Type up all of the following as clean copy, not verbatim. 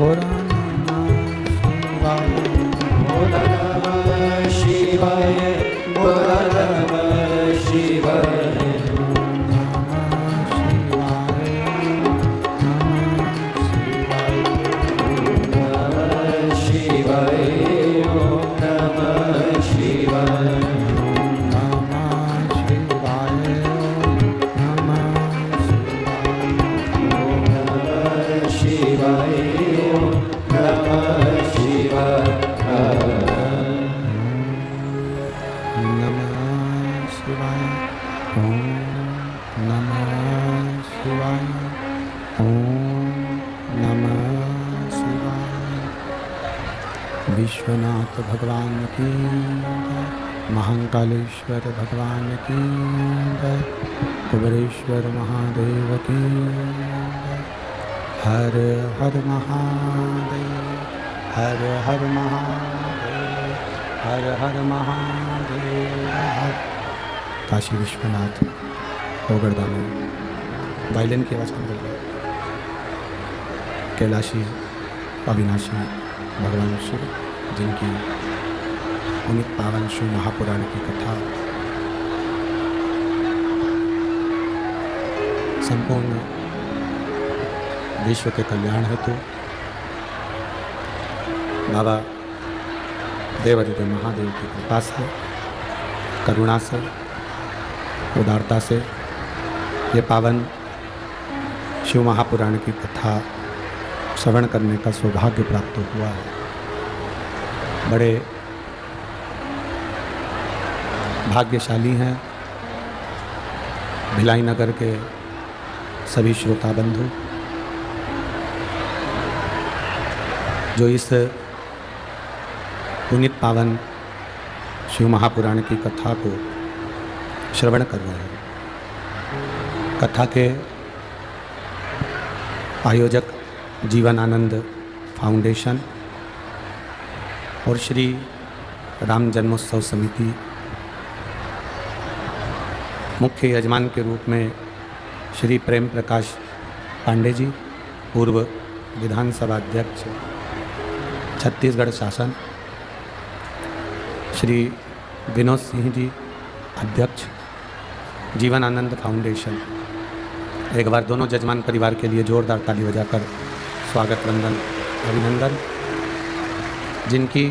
बोलो नमः शिवाय, बोलो नमः शिवाय, विश्वनाथ भगवान की जय, महाकालेश्वर भगवान की जय, कुबेरेश्वर महादेव की जय। हर हर महादेव, हर हर महादेव, हर हर महादेव। काशी विश्वनाथ ओगरदानी वायलिन की आवाज़ कम कर, कैलाशी अविनाशी भगवान शिव, जिनकी पुनीत पावन शिव महापुराण की कथा संपूर्ण विश्व के कल्याण हेतु बाबा देवादिदेव महादेव की कृपा से, करुणा से, उदारता से ये पावन शिव महापुराण की कथा श्रवण करने का सौभाग्य प्राप्त हुआ है। बड़े भाग्यशाली हैं भिलाई नगर के सभी श्रोता बंधु, जो इस पुनीत पावन शिव महापुराण की कथा को श्रवण कर रहे हैं। कथा के आयोजक जीवन आनंद फाउंडेशन और श्री राम जन्मोत्सव समिति, मुख्य यजमान के रूप में श्री प्रेम प्रकाश पांडे जी, पूर्व विधानसभा अध्यक्ष छत्तीसगढ़ शासन, श्री विनोद सिंह जी, अध्यक्ष जीवन आनंद फाउंडेशन। एक बार दोनों जजमान परिवार के लिए जोरदार ताली बजाकर स्वागत वंदन अभिनंदन, जिनकी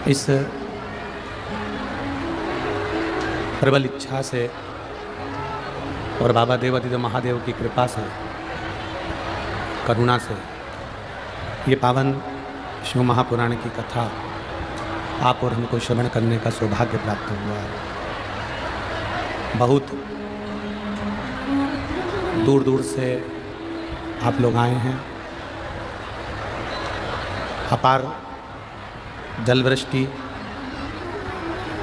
इस प्रबल इच्छा से और बाबा देवादिदेव महादेव की कृपा से, करुणा से ये पावन शिव महापुराण की कथा आप और हमको श्रवण करने का सौभाग्य प्राप्त हुआ है। बहुत दूर दूर से आप लोग आए हैं। अपार जलवृष्टि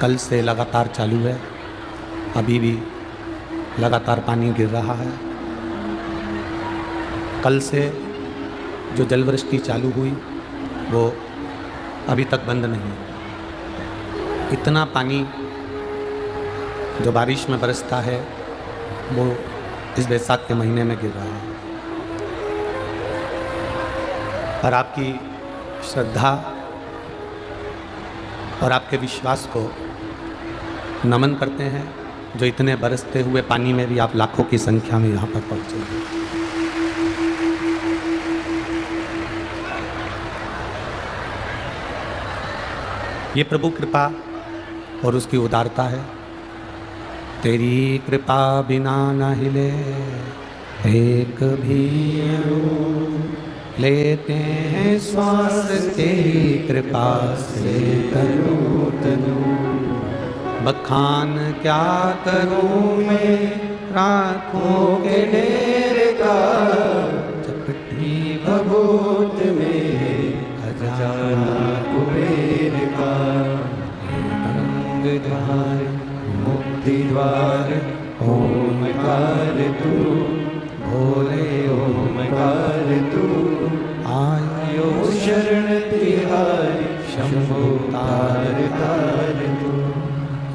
कल से लगातार चालू है, अभी भी लगातार पानी गिर रहा है। कल से जो जलवृष्टि चालू हुई वो अभी तक बंद नहीं है। इतना पानी जो बारिश में बरसता है वो इस बैसाख के महीने में गिर रहा है। और आपकी श्रद्धा और आपके विश्वास को नमन करते हैं, जो इतने बरसते हुए पानी में भी आप लाखों की संख्या में यहाँ पर पहुँचे हैं। ये प्रभु कृपा और उसकी उदारता है। तेरी कृपा बिना न हिले एक भी लेते हैं श्वास, तेरी कृपा से तनु तनु। बखान क्या करूं मैं राखों के ढेर का, चपटी भभूत में खजाना कुबेर का। गंग द्वार मुक्ति द्वार ओमकार तू, भोले ओमकार तू। आयो शरण तिहारी शंभो तार तार तू।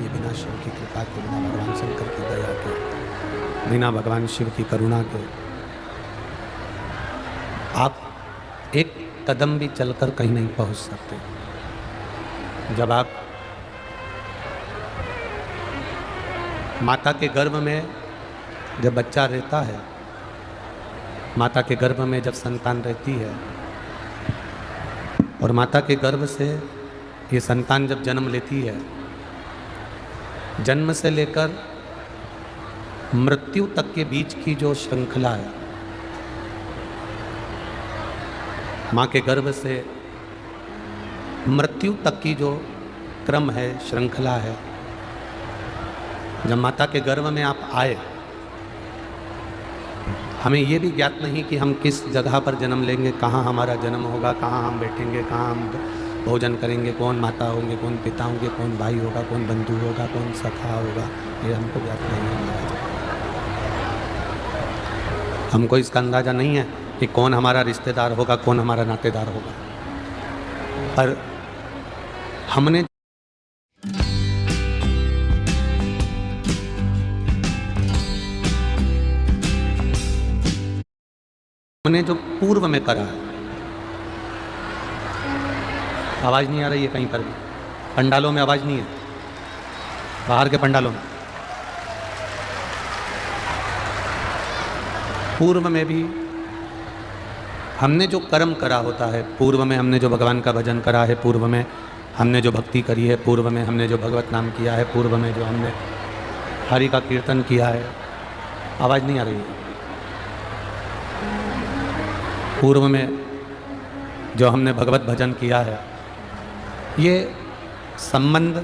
ये बिना शिव की कृपा के, बिना भगवान शंकर की दया के, बिना भगवान शिव की करुणा के आप एक कदम भी चलकर कहीं नहीं पहुंच सकते। जब आप माता के गर्भ में जब बच्चा रहता है, माता के गर्भ में जब संतान रहती है और माता के गर्भ से ये संतान जब जन्म लेती है, जन्म से लेकर मृत्यु तक के बीच की जो श्रृंखला है, माँ के गर्भ से मृत्यु तक की जो क्रम है, श्रृंखला है, जब माता के गर्भ में आप आए, हमें ये भी ज्ञात नहीं कि हम किस जगह पर जन्म लेंगे, कहाँ हमारा जन्म होगा, कहाँ हम बैठेंगे, कहाँ हम भोजन करेंगे, कौन माता होंगे, कौन पिता होंगे, कौन भाई होगा, कौन बंधु होगा, कौन सखा होगा, ये हमको ज्ञात नहीं है। हमको इसका अंदाज़ा नहीं है कि कौन हमारा रिश्तेदार होगा, कौन हमारा नातेदार होगा। पर हमने जो पूर्व में करा है, आवाज़ नहीं आ रही है कहीं पर भी, पंडालों में आवाज़ नहीं है, बाहर के पंडालों में, पूर्व में भी हमने जो कर्म करा होता है, पूर्व में हमने जो भगवान का भजन करा है, पूर्व में हमने जो भक्ति करी है, पूर्व में हमने जो भगवत नाम किया है, पूर्व में जो हमने हरि का कीर्तन किया है, आवाज़ नहीं आ रही है, पूर्व में जो हमने भगवत भजन किया है, ये संबंध,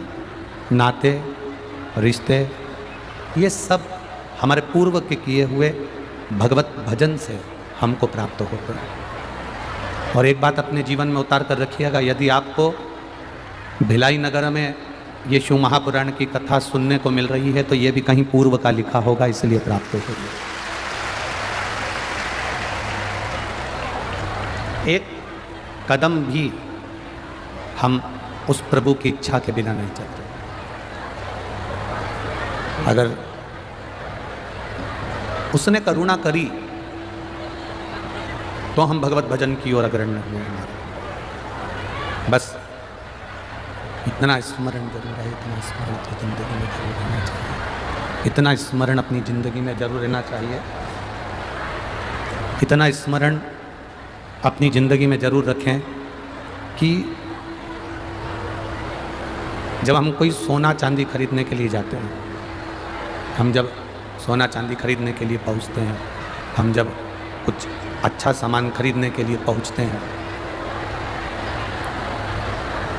नाते, रिश्ते, ये सब हमारे पूर्व के किए हुए भगवत भजन से हमको प्राप्त होते हैं। और एक बात अपने जीवन में उतार कर रखिएगा, यदि आपको भिलाई नगर में ये शिव महापुराण की कथा सुनने को मिल रही है तो ये भी कहीं पूर्व का लिखा होगा, इसलिए प्राप्त होगी। एक कदम भी हम उस प्रभु की इच्छा के बिना नहीं चलते। अगर उसने करुणा करी तो हम भगवत भजन की ओर अग्रणी हुए। बस इतना स्मरण जरूर है, इतना स्मरण तो जिंदगी में जरूर रहना चाहिए, इतना स्मरण अपनी जिंदगी में जरूर रहना चाहिए, इतना स्मरण अपनी ज़िंदगी में ज़रूर रखें कि जब हम कोई सोना चांदी खरीदने के लिए जाते हैं, हम जब सोना चांदी खरीदने के लिए पहुंचते हैं, हम जब कुछ अच्छा सामान खरीदने के लिए पहुंचते हैं,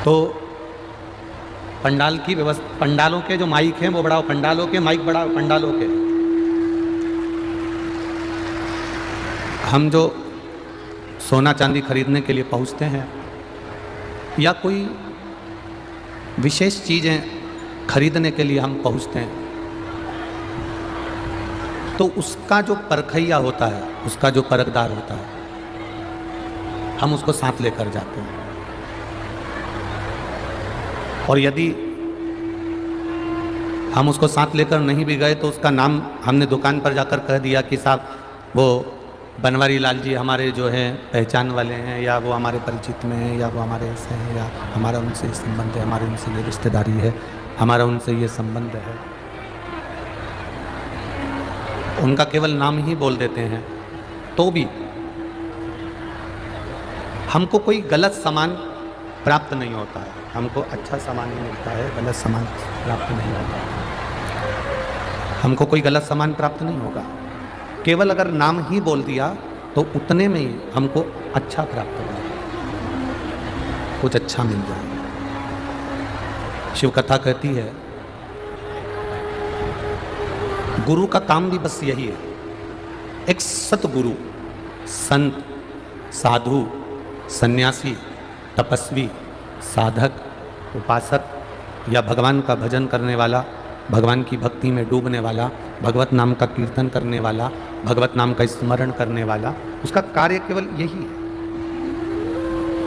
तो पंडाल की व्यवस्था, पंडालों के जो माइक हैं वो बढ़ाओ, पंडालों के माइक बढ़ाओ, पंडालों के। हम जो सोना चांदी खरीदने के लिए पहुंचते हैं या कोई विशेष चीज़ें खरीदने के लिए हम पहुंचते हैं, तो उसका जो परखैया होता है, उसका जो परखदार होता है, हम उसको साथ लेकर जाते हैं। और यदि हम उसको साथ लेकर नहीं भी गए तो उसका नाम हमने दुकान पर जाकर कह दिया कि साहब वो बनवारी लाल जी हमारे जो हैं पहचान वाले हैं, या वो हमारे परिचित में हैं, या वो हमारे ऐसे हैं, या हमारा उनसे ये संबंध है, हमारे उनसे ये रिश्तेदारी है, हमारा उनसे ये संबंध है, उनका केवल नाम ही बोल देते हैं, तो भी हमको कोई गलत सामान प्राप्त नहीं होता है। हमको अच्छा सामान ही मिलता है, गलत सामान प्राप्त नहीं होता है। हमको कोई गलत सामान प्राप्त नहीं होगा, केवल अगर नाम ही बोल दिया तो उतने में ही हमको अच्छा प्राप्त होगा, कुछ अच्छा मिल जाए। शिव कथा कहती है गुरु का काम भी बस यही है, एक सतगुरु, संत, साधु, सन्यासी, तपस्वी, साधक, उपासक या भगवान का भजन करने वाला, भगवान की भक्ति में डूबने वाला, भगवत नाम का कीर्तन करने वाला, भगवत नाम का स्मरण करने वाला, उसका कार्य केवल यही है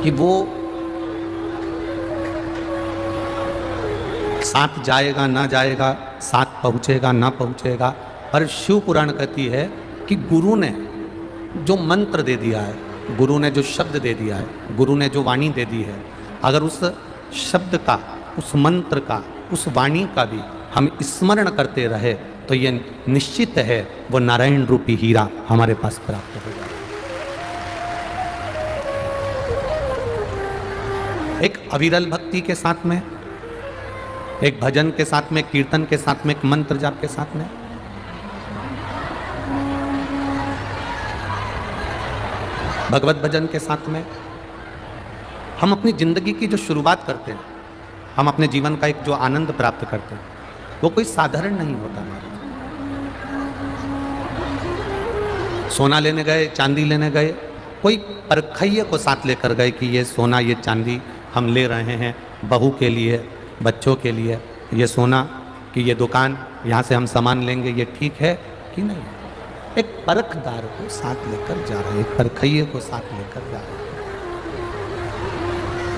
कि वो साथ जाएगा ना जाएगा, साथ पहुँचेगा ना पहुँचेगा, पर शिव पुराण कहती है कि गुरु ने जो मंत्र दे दिया है, गुरु ने जो शब्द दे दिया है, गुरु ने जो वाणी दे दी है, अगर उस शब्द का, उस मंत्र का, उस वाणी का भी हम स्मरण करते रहे तो ये निश्चित है वो नारायण रूपी हीरा हमारे पास प्राप्त हो जाए। एक अविरल भक्ति के साथ में, एक भजन के साथ में, कीर्तन के साथ में, एक मंत्र जाप के साथ में, भगवत भजन के साथ में हम अपनी जिंदगी की जो शुरुआत करते हैं, हम अपने जीवन का एक जो आनंद प्राप्त करते हैं, वो कोई साधारण नहीं होता हमारे। सोना लेने गए, चांदी लेने गए, कोई परखैये को साथ लेकर गए कि ये सोना, ये चांदी हम ले रहे हैं बहू के लिए, बच्चों के लिए, ये सोना कि ये दुकान, यहाँ से हम सामान लेंगे, ये ठीक है कि नहीं। एक परखदार को साथ लेकर जा रहे हैं, एक परखैये को साथ लेकर जा रहे हैं।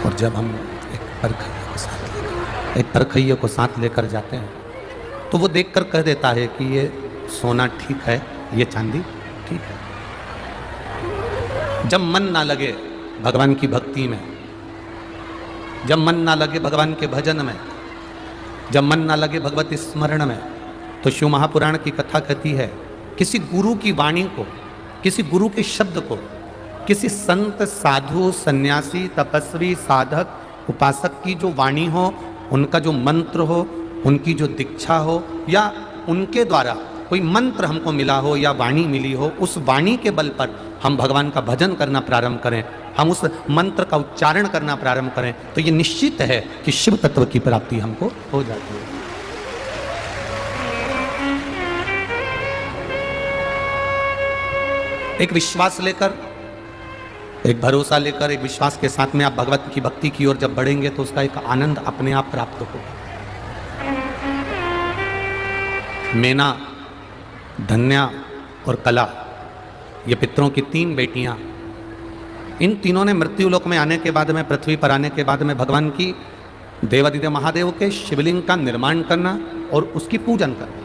और जब हम एक परखैये को साथ लेकर जाते हैं तो वो देखकर कह देता है कि ये सोना ठीक है, ये चांदी ठीक है। जब मन ना लगे भगवान की भक्ति में, जब मन ना लगे भगवान के भजन में, जब मन ना लगे भगवत स्मरण में, तो शिव महापुराण की कथा कहती है किसी गुरु की वाणी को, किसी गुरु के शब्द को, किसी संत, साधु, सन्यासी, तपस्वी, साधक, उपासक की जो वाणी हो, उनका जो मंत्र हो, उनकी जो दीक्षा हो, या उनके द्वारा कोई मंत्र हमको मिला हो या वाणी मिली हो, उस वाणी के बल पर हम भगवान का भजन करना प्रारंभ करें, हम उस मंत्र का उच्चारण करना प्रारंभ करें, तो ये निश्चित है कि शिव तत्व की प्राप्ति हमको हो जाती है। एक विश्वास लेकर, एक भरोसा लेकर, एक विश्वास के साथ में आप भगवत की भक्ति की ओर जब बढ़ेंगे तो उसका एक आनंद अपने आप प्राप्त होगा। मेना, धन्या और कला, ये पितरों की 3 बेटियां, इन तीनों ने मृत्यु लोक में आने के बाद में, पृथ्वी पर आने के बाद में भगवान की, देवादिदेव महादेव के शिवलिंग का निर्माण करना और उसकी पूजन करना।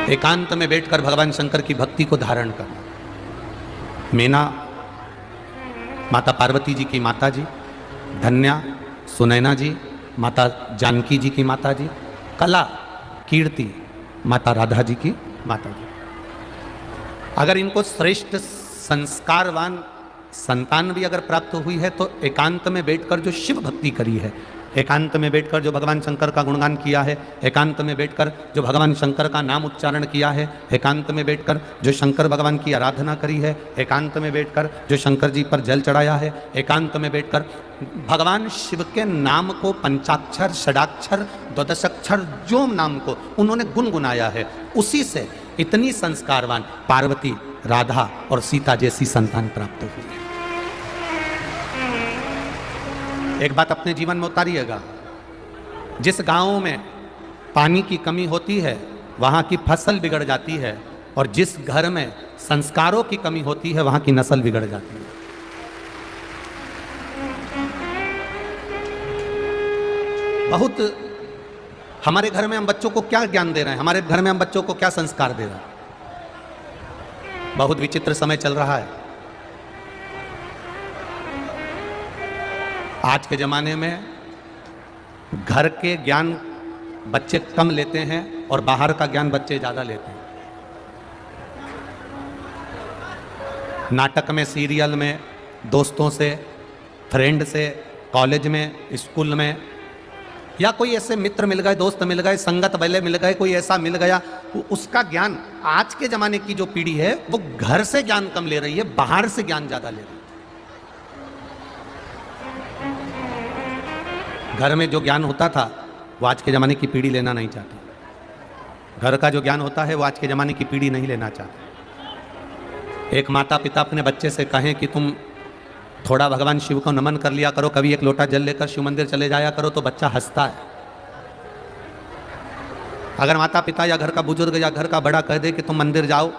एकांत में बैठकर भगवान शंकर की भक्ति को धारण करना। मेना माता पार्वती जी की माता जी, धन्या सुनैना जी माता जानकी जी की माता जी, कला कीर्ति माता राधा जी की माता जी। अगर इनको श्रेष्ठ संस्कारवान संतान भी अगर प्राप्त हुई है तो एकांत में बैठकर जो शिव भक्ति करी है, एकांत में बैठकर जो भगवान शंकर का गुणगान किया है, एकांत में बैठकर जो भगवान शंकर का नाम उच्चारण किया है, एकांत में बैठकर जो शंकर भगवान की आराधना करी है, एकांत में बैठकर जो शंकर जी पर जल चढ़ाया है, एकांत में बैठकर भगवान शिव के नाम को, पंचाक्षर, षडाक्षर, द्वादशाक्षर जो नाम को उन्होंने गुनगुनाया है, उसी से इतनी संस्कारवान पार्वती, राधा और सीता जैसी संतान प्राप्त हुई है। एक बात अपने जीवन में उतारिएगा, जिस गांव में पानी की कमी होती है वहां की फसल बिगड़ जाती है, और जिस घर में संस्कारों की कमी होती है वहां की नस्ल बिगड़ जाती है। बहुत हमारे घर में हम बच्चों को क्या ज्ञान दे रहे हैं, हमारे घर में हम बच्चों को क्या संस्कार दे रहे हैं। बहुत विचित्र समय चल रहा है। आज के ज़माने में घर के ज्ञान बच्चे कम लेते हैं और बाहर का ज्ञान बच्चे ज़्यादा लेते हैं। नाटक में, सीरियल में, दोस्तों से, फ्रेंड से, कॉलेज में, स्कूल में, या कोई ऐसे मित्र मिल गए, दोस्त मिल गए, संगत वाले मिल गए, कोई ऐसा मिल गया, उसका ज्ञान, आज के ज़माने की जो पीढ़ी है वो घर से ज्ञान कम ले रही है, बाहर से ज्ञान ज़्यादा ले रही है। घर में जो ज्ञान होता था वो आज के ज़माने की पीढ़ी लेना नहीं चाहती। घर का जो ज्ञान होता है वो आज के ज़माने की पीढ़ी नहीं लेना चाहती। एक माता पिता अपने बच्चे से कहें कि तुम थोड़ा भगवान शिव को नमन कर लिया करो, कभी एक लोटा जल लेकर शिव मंदिर चले जाया करो, तो बच्चा हंसता है। अगर माता पिता या घर का बुजुर्ग या घर का बड़ा कह दे कि तुम मंदिर जाओ,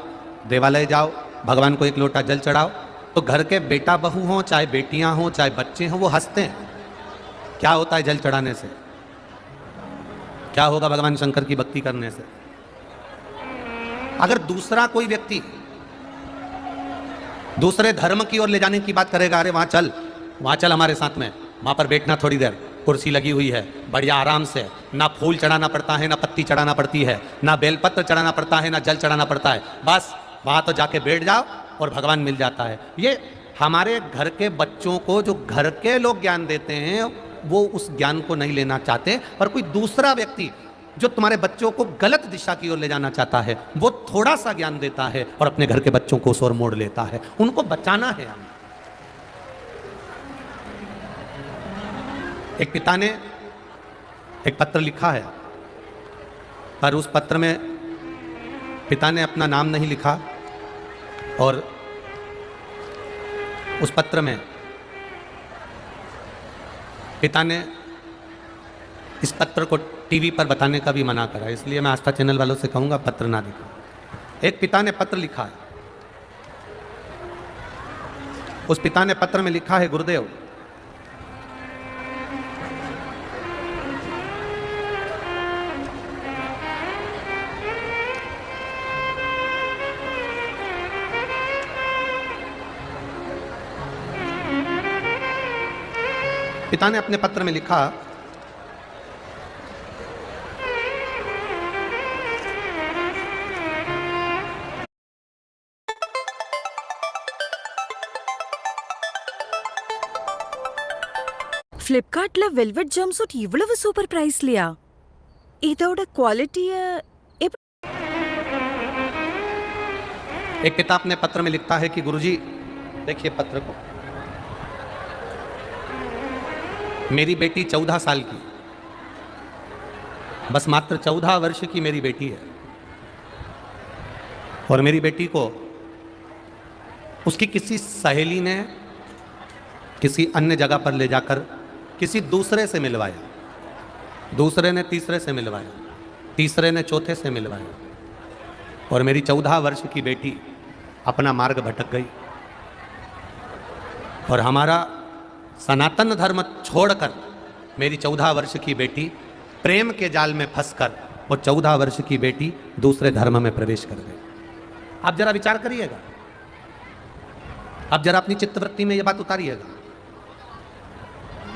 देवालय जाओ, भगवान को एक लोटा जल चढ़ाओ, तो घर के बेटा बहू हों, चाहे बेटियां हों, चाहे बच्चे हों, वो हंसते हैं। क्या होता है जल चढ़ाने से? क्या होगा भगवान शंकर की भक्ति करने से? अगर दूसरा कोई व्यक्ति दूसरे धर्म की ओर ले जाने की बात करेगा, अरे वहां चल हमारे साथ में, वहां पर बैठना थोड़ी देर, कुर्सी लगी हुई है, बढ़िया आराम से, ना फूल चढ़ाना पड़ता है, ना पत्ती चढ़ाना पड़ती है, ना बेलपत्र चढ़ाना पड़ता है, ना जल चढ़ाना पड़ता है, बस वहां तो जाके बैठ जाओ और भगवान मिल जाता है। ये हमारे घर के बच्चों को जो घर के लोग ज्ञान देते हैं वो उस ज्ञान को नहीं लेना चाहते, और कोई दूसरा व्यक्ति जो तुम्हारे बच्चों को गलत दिशा की ओर ले जाना चाहता है वो थोड़ा सा ज्ञान देता है और अपने घर के बच्चों को उस ओर मोड़ लेता है। उनको बचाना है हमें। एक पिता ने एक पत्र लिखा है, पर उस पत्र में पिता ने अपना नाम नहीं लिखा, और उस पत्र में पिता ने इस पत्र को टीवी पर बताने का भी मना करा, इसलिए मैं आस्था चैनल वालों से कहूंगा पत्र ना लिखो। एक पिता ने पत्र लिखा है, उस पिता ने पत्र में लिखा है, गुरुदेव पिता ने अपने पत्र में लिखा, ఫ్లిప్కార్ట్లో వెల్వెట్ జంప్ సూట్ ఇవ్వలవు సూపర్ ప్రైస్లియా இதோட क्वालिटी एक पिता अपने पत्र में लिखता है कि गुरुजी देखिए पत्र को, मेरी बेटी 14 साल की, बस मात्र 14 वर्ष की मेरी बेटी है, और मेरी बेटी को उसकी किसी सहेली ने किसी अन्य जगह पर ले जाकर किसी दूसरे से मिलवाया, दूसरे ने तीसरे से मिलवाया, तीसरे ने चौथे से मिलवाया, और मेरी 14 वर्ष की बेटी अपना मार्ग भटक गई, और हमारा सनातन धर्म छोड़कर मेरी 14 वर्ष की बेटी प्रेम के जाल में फंसकर वो 14 वर्ष की बेटी दूसरे धर्म में प्रवेश कर गई। आप जरा विचार करिएगा, आप जरा अपनी चित्तवृत्ति में ये बात उतारिएगा।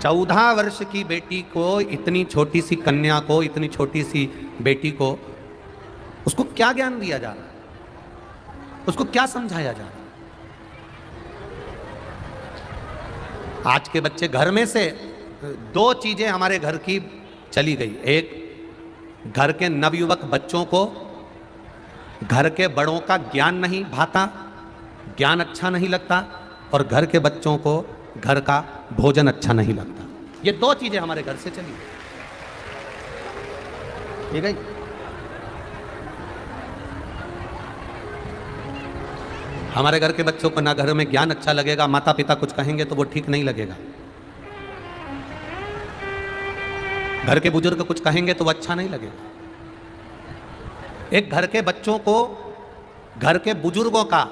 14 वर्ष की बेटी को, इतनी छोटी सी कन्या को, इतनी छोटी सी बेटी को, उसको क्या ज्ञान दिया जा रहा है, उसको क्या समझाया जा रहा है? आज के बच्चे, घर में से 2 चीजें हमारे घर की चली गई। एक, घर के नवयुवक बच्चों को घर के बड़ों का ज्ञान नहीं भाता, ज्ञान अच्छा नहीं लगता, और घर के बच्चों को घर का भोजन अच्छा नहीं लगता। ये 2 चीजें हमारे घर से चली गई। हमारे घर के बच्चों को ना घर में ज्ञान अच्छा लगेगा, माता पिता कुछ कहेंगे तो वो ठीक नहीं लगेगा, घर के बुजुर्ग कुछ कहेंगे तो वो अच्छा नहीं लगेगा। एक घर के बच्चों को घर के बुजुर्गों का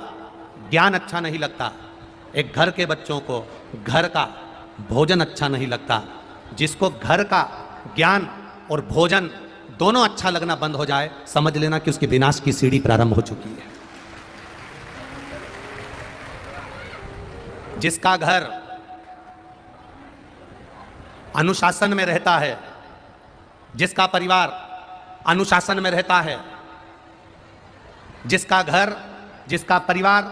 ज्ञान अच्छा नहीं लगता, एक घर के बच्चों को घर का भोजन अच्छा नहीं लगता। जिसको घर का ज्ञान और भोजन दोनों अच्छा लगना बंद हो जाए, समझ लेना कि उसकी विनाश की सीढ़ी प्रारंभ हो चुकी है। जिसका घर अनुशासन में रहता है, जिसका परिवार अनुशासन में रहता है, जिसका घर, जिसका परिवार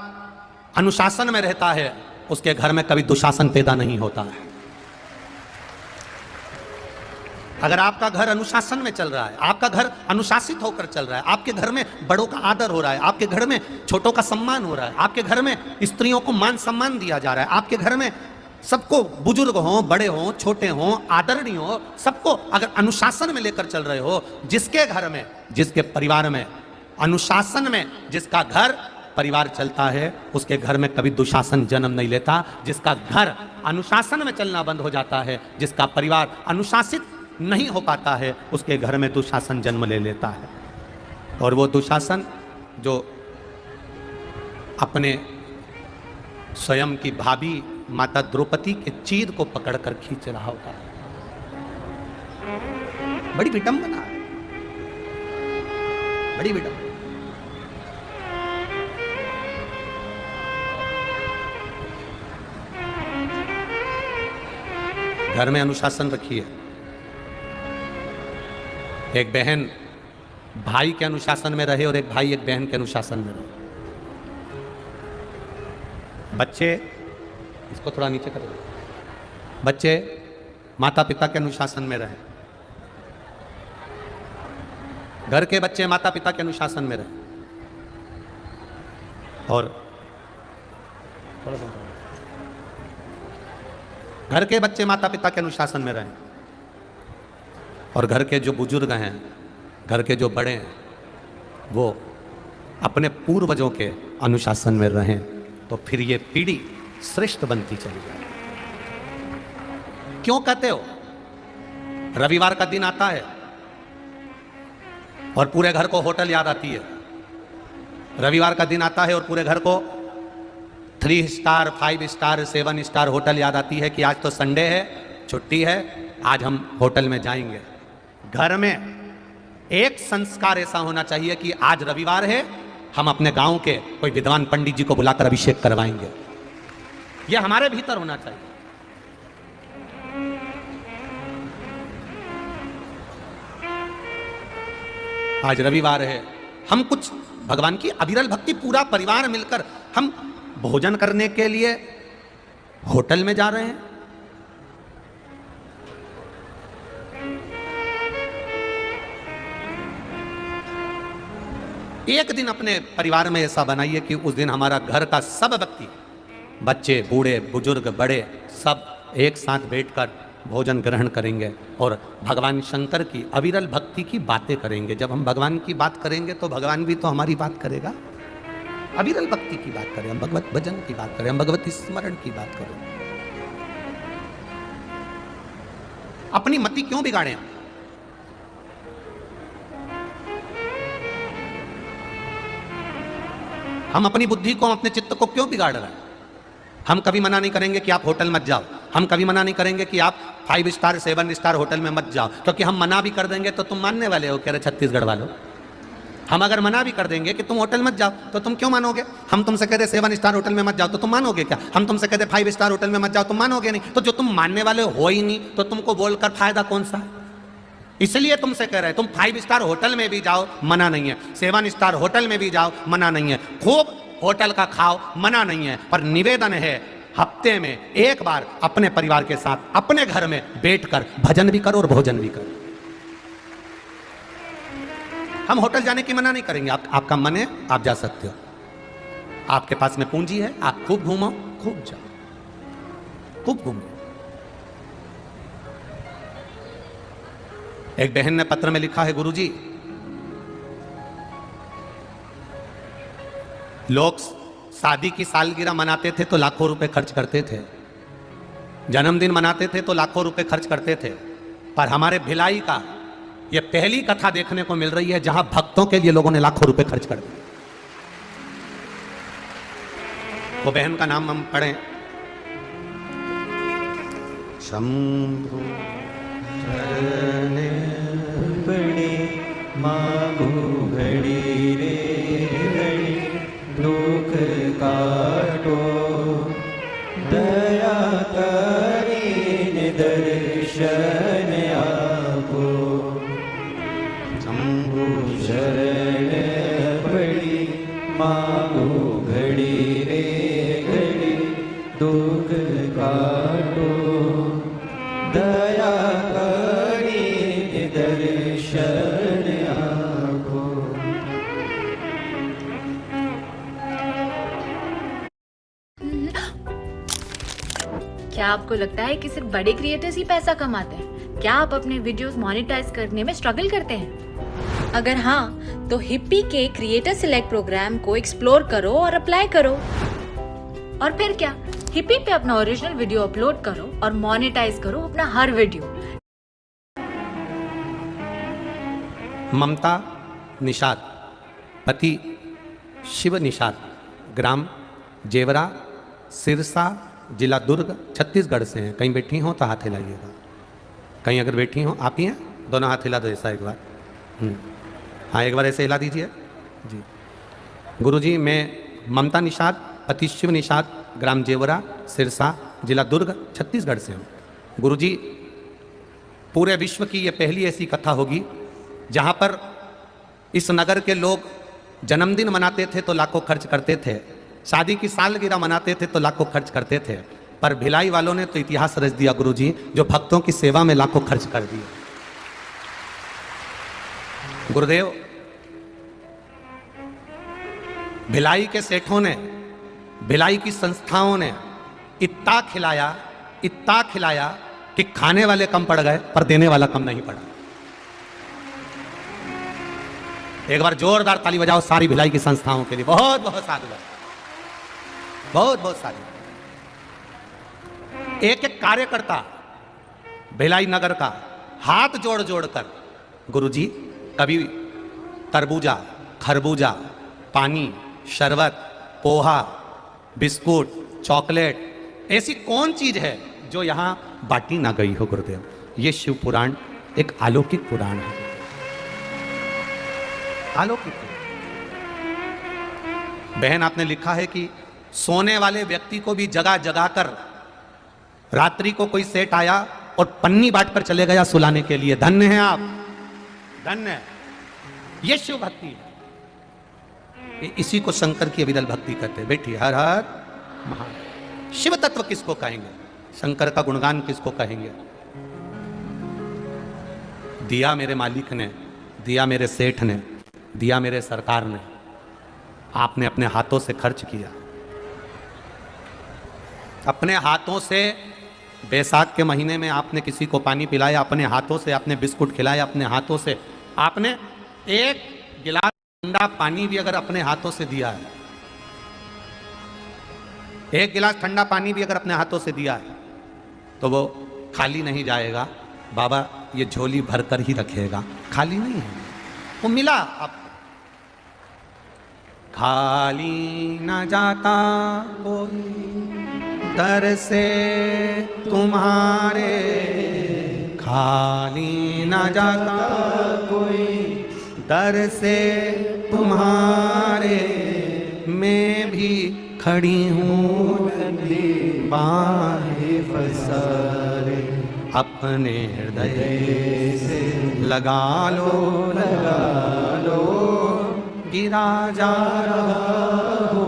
अनुशासन में रहता है, उसके घर में कभी दुशासन पैदा नहीं होता है। अगर आपका घर अनुशासन में चल रहा है, आपका घर अनुशासित होकर चल रहा है, आपके घर में बड़ों का आदर हो रहा है, आपके घर में छोटों का सम्मान हो रहा है, आपके घर में स्त्रियों को मान सम्मान दिया जा रहा है, आपके घर में सबको, बुजुर्ग हों, बड़े हों, छोटे हों, आदरणीय हो, सबको अगर अनुशासन में लेकर चल रहे हो, जिसके घर में, जिसके परिवार में अनुशासन में जिसका घर परिवार चलता है, उसके घर में कभी दुशासन जन्म नहीं लेता। जिसका घर अनुशासन में चलना बंद हो जाता है, जिसका परिवार अनुशासित नहीं हो पाता है, उसके घर में दुशासन जन्म ले लेता है। और वो दुशासन जो अपने स्वयं की भाभी माता द्रौपदी के चीर को पकड़कर खींच रहा होता है। बड़ी विडंबना है, बड़ी विडंबना। घर में अनुशासन रखिए। एक बहन भाई के अनुशासन में रहे और एक भाई एक बहन के अनुशासन में रहे। बच्चे, इसको थोड़ा नीचे कर दो, बच्चे माता पिता के अनुशासन में रहे, घर के बच्चे माता पिता के अनुशासन में रहे, और घर के बच्चे माता पिता के अनुशासन में रहें, और घर के जो बुजुर्ग हैं, घर के जो बड़े हैं, वो अपने पूर्वजों के अनुशासन में रहें, तो फिर ये पीढ़ी श्रेष्ठ बनती चली जाए। क्यों कहते हो? रविवार का दिन आता है और पूरे घर को होटल याद आती है। रविवार का दिन आता है और पूरे घर को 3 स्टार, 5 स्टार, 7 स्टार होटल याद आती है कि आज तो संडे है, छुट्टी है, आज हम होटल में जाएंगे। घर में एक संस्कार ऐसा होना चाहिए कि आज रविवार है, हम अपने गांव के कोई विद्वान पंडित जी को बुलाकर अभिषेक करवाएंगे। यह हमारे भीतर होना चाहिए। आज रविवार है, हम कुछ भगवान की अविरल भक्ति, पूरा परिवार मिलकर हम भोजन करने के लिए होटल में जा रहे हैं। एक दिन अपने परिवार में ऐसा बनाइए कि उस दिन हमारा घर का सब व्यक्ति, बच्चे, बूढ़े, बुजुर्ग, बड़े, सब एक साथ बैठकर भोजन ग्रहण करेंगे और भगवान शंकर की अविरल भक्ति की बातें करेंगे। जब हम भगवान की बात करेंगे तो भगवान भी तो हमारी बात करेगा। अविरल भक्ति की बात करें, हम भगवत भजन की बात करें, हम भगवती स्मरण की बात करें। अपनी मति क्यों बिगाड़ें? हम अपनी बुद्धि को, अपने चित्त को क्यों बिगाड़ रहे हैं? हम कभी मना नहीं करेंगे कि आप होटल मत जाओ, हम कभी मना नहीं करेंगे कि आप 5 स्टार, 7 स्टार होटल में मत जाओ, क्योंकि हम मना भी कर देंगे तो तुम मानने वाले हो, कह रहे छत्तीसगढ़ वालों। हम अगर मना भी कर देंगे कि तुम होटल मत जाओ तो तुम क्यों मानोगे? हम तुमसे कहते 7 स्टार होटल में मत जाओ तो तुम मानोगे क्या? हम तुमसे कहते 5 स्टार होटल में मत जाओ, तुम मानोगे नहीं। तो जो तुम मानने वाले हो ही नहीं, तो तुमको बोलकर फायदा कौन सा है? इसलिए तुमसे कह रहे हैं, तुम 5 स्टार होटल में भी जाओ, मना नहीं है, 7 स्टार होटल में भी जाओ, मना नहीं है, खूब होटल का खाओ, मना नहीं है, पर निवेदन है हफ्ते में एक बार अपने परिवार के साथ अपने घर में बैठकर भजन भी करो और भोजन भी करो। हम होटल जाने की मना नहीं करेंगे, आपका मन है आप जा सकते हो, आपके पास में पूंजी है, आप खूब घूमो, खूब जाओ, खूब घूमो। एक बहन ने पत्र में लिखा है, गुरुजी लोग शादी की सालगिरह मनाते थे तो लाखों रुपए खर्च करते थे, जन्मदिन मनाते थे तो लाखों रुपए खर्च करते थे, पर हमारे भिलाई का यह पहली कथा देखने को मिल रही है जहां भक्तों के लिए लोगों ने लाखों रुपए खर्च कर दिए। वो बहन का नाम हम पढ़ें, शंभु चरणे पड़े मागो घड़ी रे घड़ी, दुख काटो दया करीने दर्शन आपो। शंभु शरण पड़ी मागो घड़ी रे घड़ी, दुख काटो दया करीने दर्शन आपो। क्या आपको लगता है कि सिर्फ बड़े क्रिएटर्स ही पैसा कमाते हैं? क्या आप अपने वीडियोस मोनेटाइज करने में स्ट्रगल करते हैं? अगर हाँ, तो हिप्पी के क्रिएटर सिलेक्ट प्रोग्राम को एक्सप्लोर करो और अप्लाई करो। और फिर क्या, हिप्पी पे अपना ओरिजिनल वीडियो अपलोड करो और मोनेटाइज करो अपना हर वीडियो। ममता निषाद, पति शिव निषाद, ग्राम जेवरा, सिरसा, जिला दुर्ग, छत्तीसगढ़ से हैं। कहीं बैठी हो तो हाथ हिलाइएगा, कहीं अगर बैठी हो, आप ही हैं, दोनों हाथ हिला दो ऐसा एक बार। हाँ, एक बार ऐसे हिला दीजिए जी। गुरुजी, मैं ममता निषाद, पति शिव निषाद, ग्राम जेवरा, सिरसा, जिला दुर्ग, छत्तीसगढ़ से हूँ। गुरुजी, पूरे विश्व की ये पहली ऐसी कथा होगी जहाँ पर इस नगर के लोग जन्मदिन मनाते थे तो लाखों खर्च करते थे, शादी की सालगिरह मनाते थे तो लाखों खर्च करते थे, पर भिलाई वालों ने तो इतिहास रच दिया गुरुजी, जो भक्तों की सेवा में लाखों खर्च कर दिए। गुरुदेव, भिलाई के सेठों ने, भिलाई की संस्थाओं ने इतना खिलाया कि खाने वाले कम पड़ गए पर देने वाला कम नहीं पड़ा। एक बार जोरदार ताली बजाओ सारी भिलाई की संस्थाओं के लिए। बहुत बहुत साधुवाद, बहुत बहुत साधुवाद। एक एक कार्यकर्ता भिलाई नगर का हाथ जोड़ जोड़ कर, गुरुजी कभी तरबूजा, खरबूजा, पानी, शरबत, पोहा, बिस्कुट, चॉकलेट, ऐसी कौन चीज है जो यहां बांटी ना गई हो गुरुदेव। ये शिव पुराण एक अलौकिक पुराण है, अलौकिक। बहन, आपने लिखा है कि सोने वाले व्यक्ति को भी जगा जगा कर रात्रि को कोई सेठ आया और पन्नी बांट कर चले गया सुलाने के लिए। धन्य है आप, धन्य है। ये शिव भक्ति है, इसी को शंकर की अविरल भक्ति कहते हैं। बेटी, हर हर महान। शिव तत्व किसको कहेंगे, शंकर का गुणगान किसको कहेंगे। दिया मेरे मालिक ने, दिया मेरे सेठ ने, दिया मेरे सरकार ने, आपने अपने हाथों से खर्च किया, अपने हाथों से। बैसाख के महीने में आपने किसी को पानी पिलाया, अपने हाथों से आपने बिस्कुट खिलाया, अपने हाथों से आपने एक गिलास ठंडा पानी भी अगर अपने हाथों से दिया है, एक गिलास ठंडा पानी भी अगर अपने हाथों से दिया है, तो वो खाली नहीं जाएगा। बाबा ये झोली भरकर ही रखेगा, खाली नहीं है, वो मिला आपको। खाली न जाता कोई दर से तुम्हारे, खाली न जाता कोई दर से तुम्हारे, मैं भी खड़ी हूँ बाहें पसारे, अपने हृदय से लगा लो, गिरा जा रहा हो,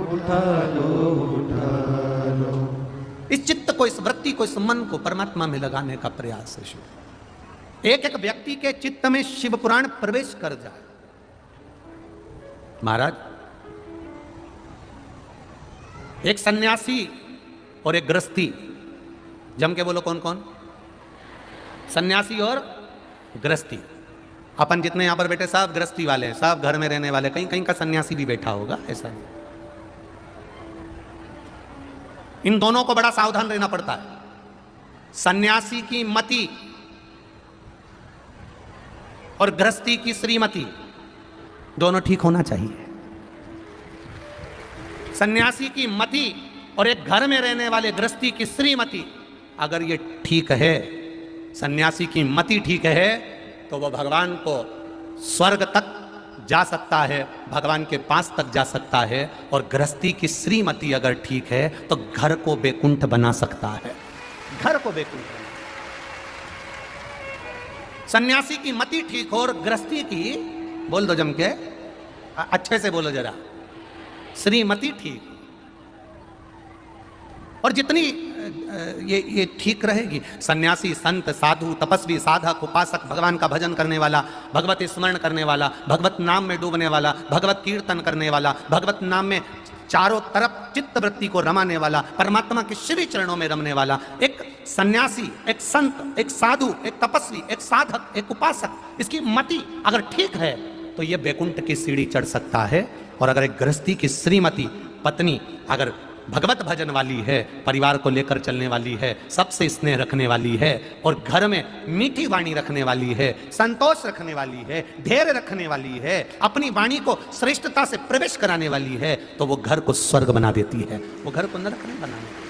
उठा लो। इस चित्त को, इस वृत्ति को, इस मन को परमात्मा में लगाने का प्रयास है शिव। एक एक व्यक्ति के चित्त में शिव पुराण प्रवेश कर जाए। महाराज, एक सन्यासी और एक गृहस्थी, जम के बोलो कौन कौन। सन्यासी और गृहस्थी। अपन जितने यहां पर बैठे सब गृहस्थी वाले हैं, सब घर में रहने वाले। कहीं कहीं का सन्यासी भी बैठा होगा, ऐसा नहीं। इन दोनों को बड़ा सावधान रहना पड़ता है। सन्यासी की मति और गृहस्थी की श्रीमती दोनों ठीक होना चाहिए। सन्यासी की मति और एक घर में रहने वाले गृहस्थी की श्रीमती अगर ये ठीक है, सन्यासी की मति ठीक है, तो वो भगवान को स्वर्ग तक जा सकता है, भगवान के पास तक जा सकता है। और गृहस्थी की श्रीमती अगर ठीक है तो घर को बैकुंठ बना सकता है, घर को बैकुंठ बना। सन्यासी की मति ठीक हो और गृहस्थी की, बोल दो जम के, अच्छे से बोलो जरा, श्रीमती ठीक। और जितनी ये ठीक रहेगी, सन्यासी, संत, साधु, तपस्वी, साधक, उपासक, भगवान का भजन करने वाला, भगवत स्मरण करने वाला, भगवत नाम में डूबने वाला, भगवत कीर्तन करने वाला, भगवत नाम में चारों तरफ चित्त वृत्ति को रमाने वाला, परमात्मा के श्री चरणों में रमने वाला एक सन्यासी, एक संत, एक साधु, एक तपस्वी, एक साधक, एक उपासक, इसकी मति अगर ठीक है तो ये बैकुंठ की सीढ़ी चढ़ सकता है। और अगर एक गृहस्थी की श्रीमती पत्नी अगर भगवत भजन वाली है, परिवार को लेकर चलने वाली है, सबसे स्नेह रखने वाली है, और घर में मीठी वाणी रखने वाली है, संतोष रखने वाली है, धैर्य रखने वाली है, अपनी वाणी को श्रेष्ठता से प्रवेश कराने वाली है, तो वो घर को स्वर्ग बना देती है, वो घर को नरक नहीं बनाने देती।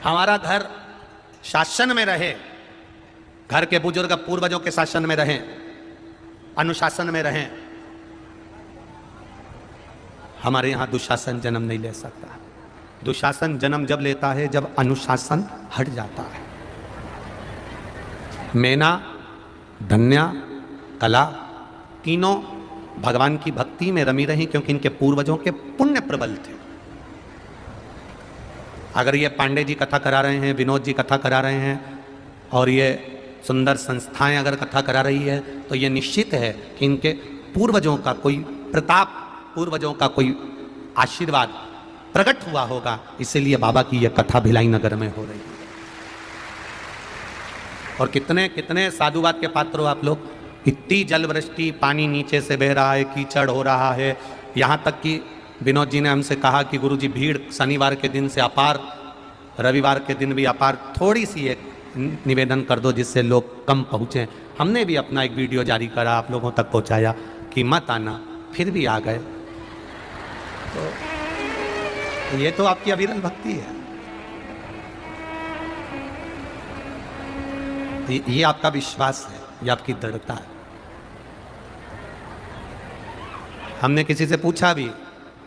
हमारा घर शासन में रहे, घर के बुजुर्ग पूर्वजों के शासन में रहें, अनुशासन में रहें। हमारे यहां दुशासन जन्म नहीं ले सकता। दुशासन जन्म जब लेता है जब अनुशासन हट जाता है। मैना, धन्या, कला तीनों भगवान की भक्ति में रमी रही क्योंकि इनके पूर्वजों के पुण्य प्रबल थे। अगर ये पांडे जी कथा करा रहे हैं, विनोद जी कथा करा रहे हैं और ये सुंदर संस्थाएं अगर कथा करा रही है तो ये निश्चित है कि इनके पूर्वजों का कोई प्रताप, पूर्वजों का कोई आशीर्वाद प्रकट हुआ होगा, इसीलिए बाबा की यह कथा भिलाई नगर में हो रही है। और कितने कितने साधुवाद के पात्र हो आप लोग। इतनी जलवृष्टि, पानी नीचे से बह रहा है, कीचड़ हो रहा है, यहाँ तक कि विनोद जी ने हमसे कहा कि गुरुजी भीड़ शनिवार के दिन से अपार, रविवार के दिन भी अपार, थोड़ी सी एक निवेदन कर दो जिससे लोग कम पहुँचें। हमने भी अपना एक वीडियो जारी करा, आप लोगों तक पहुँचाया कि मत आना, फिर भी आ गए। तो ये तो आपकी अविरल भक्ति है, ये आपका विश्वास है, ये आपकी दृढ़ता है। हमने किसी से पूछा भी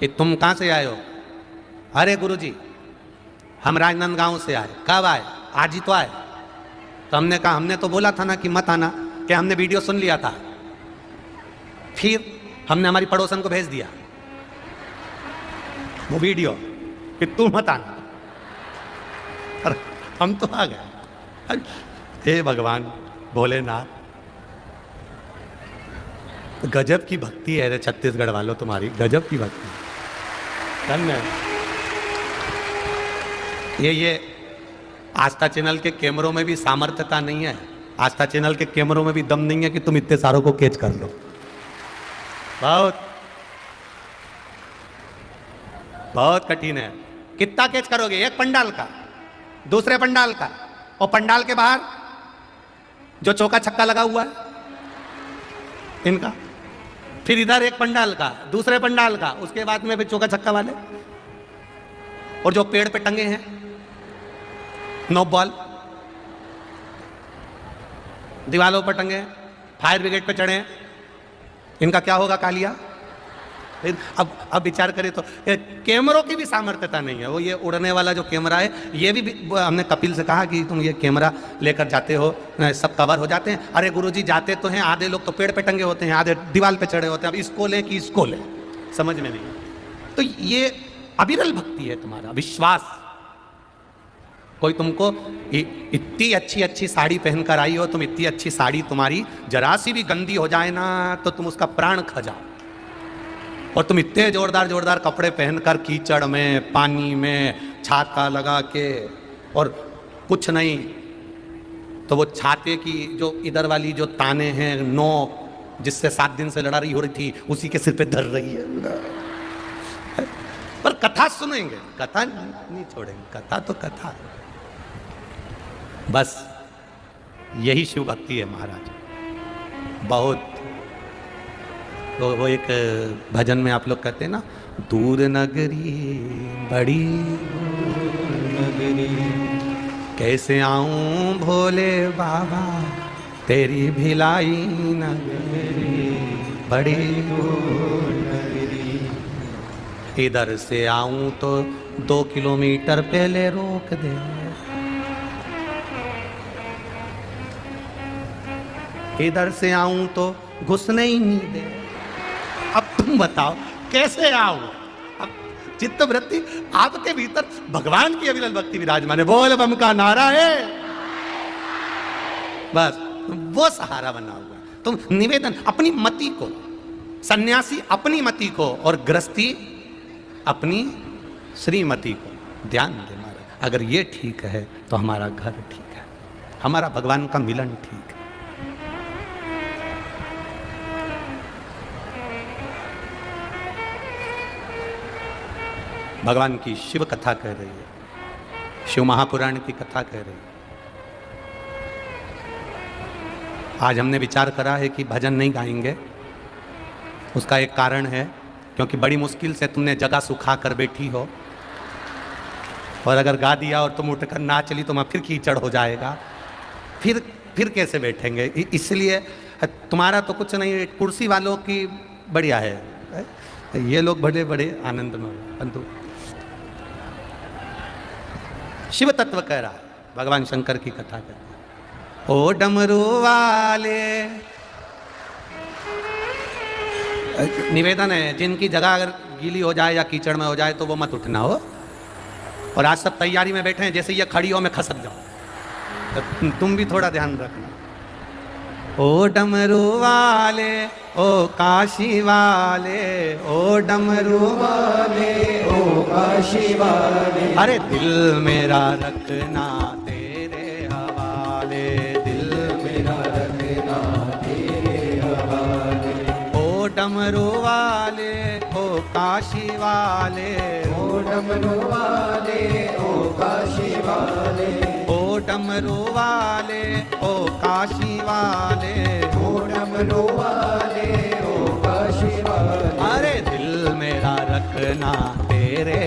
कि तुम कहाँ से आए हो? अरे गुरुजी हम राजनांदगांव से आए। कब आए? आज ही तो आए। तो हमने कहा हमने तो बोला था ना कि मत आना, कि हमने वीडियो सुन लिया था। फिर हमने हमारी पड़ोसन को भेज दिया वो वीडियो कि तू मत आना, और हम तो आ गए। हे भगवान भोलेनाथ, गजब की भक्ति है रे छत्तीसगढ़ वालों, तुम्हारी गजब की भक्ति। धन्य। ये आस्था चैनल के कैमरों में भी सामर्थ्यता नहीं है, आस्था चैनल के कैमरों में भी दम नहीं है कि तुम इतने सारों को कैच कर लो। बहुत बहुत कठिन है। कितना कैच करोगे? एक पंडाल का, दूसरे पंडाल का, और पंडाल के बाहर जो चौका छक्का लगा हुआ है इनका, फिर इधर एक पंडाल का, दूसरे पंडाल का, उसके बाद में फिर चौका छक्का वाले, और जो पेड़ पे टंगे हैं 9 बॉल दीवालों पर टंगे हैं, फायर ब्रिगेड पे चढ़े हैं, इनका क्या होगा कालिया? फिर अब विचार करें तो कैमरों की भी सामर्थ्यता नहीं है। वो ये उड़ने वाला जो कैमरा है, ये भी हमने कपिल से कहा कि तुम ये कैमरा लेकर जाते हो, सब कवर हो जाते हैं। अरे गुरुजी जाते तो हैं, आधे लोग तो पेड़ पे टंगे होते हैं, आधे दीवार पे चढ़े होते हैं, अब इसको लें कि इसको लें, समझ में नहीं। तो ये अविरल भक्ति है, तुम्हारा विश्वास। कोई तुमको इतनी अच्छी अच्छी साड़ी पहनकर आई हो, तुम इतनी अच्छी साड़ी तुम्हारी जरा सी भी गंदी हो जाए ना तो तुम उसका प्राण खा जाओ, और तुम इतने जोरदार जोरदार कपड़े पहनकर कीचड़ में, पानी में, छाता लगा के, और कुछ नहीं तो वो छाते की जो इधर वाली जो ताने हैं, नोक जिससे 7 दिन से लड़ा रही हो रही थी, उसी के सिर पे धर रही है। पर कथा सुनेंगे, कथा नहीं छोड़ेंगे, कथा तो कथा। बस यही शिव भक्ति है महाराज। बहुत तो वो एक भजन में आप लोग कहते हैं ना, दूर नगरी बड़ी नगरी, कैसे आऊं भोले बाबा तेरी भिलाई नगरी, बड़ी नगरी, इधर से आऊं तो 2 किलोमीटर पहले रोक दे, इधर से आऊं तो घुसने ही नहीं दे। अब तुम बताओ कैसे आओ? अब चित्त वृत्ति आपके भीतर भगवान की अविरल भक्ति विराजमान है, बोल बम का नारा है, बस वो सहारा बना हुआ है। तुम निवेदन अपनी मति को, सन्यासी अपनी मति को और गृहस्थी अपनी श्रीमती को ध्यान दे महाराज। अगर ये ठीक है तो हमारा घर ठीक है, हमारा भगवान का मिलन ठीक है। भगवान की शिव कथा कह रही है, शिव महापुराण की कथा कह रही है। आज हमने विचार करा है कि भजन नहीं गाएंगे। उसका एक कारण है, क्योंकि बड़ी मुश्किल से तुमने जगह सुखा कर बैठी हो, और अगर गा दिया और तुम उठकर ना चली तो वहाँ फिर कीचड़ हो जाएगा, फिर कैसे बैठेंगे। इसलिए तुम्हारा तो कुछ नहीं, कुर्सी वालों की बढ़िया है, ये लोग बड़े बड़े आनंद में। परंतु शिव तत्व कह रहा है, भगवान शंकर की कथा कहते हैं। ओ डमरू वाले, निवेदन है जिनकी जगह अगर गीली हो जाए या कीचड़ में हो जाए तो वो मत उठना हो। और आज सब तैयारी में बैठे हैं, जैसे ये खड़ी हो मैं खसक जाऊं, तो तुम भी थोड़ा ध्यान रखना। ओ डमरू वाले, ओ काशी वाले, ओ डमरू वाले, ओ काशी वाले, अरे दिल मेरा रखना तेरे हवाले, दिल मेरा रखना तेरे हवाले। ओ डमरू वाले, ओ काशी वाले, ओ डमरू वाले, ओ काशी वाले, ओ डमरू वाले, ओ काशी वाले, ओ डमरू वाले, ओ काशी वाले, अरे दिल मेरा रखना तेरे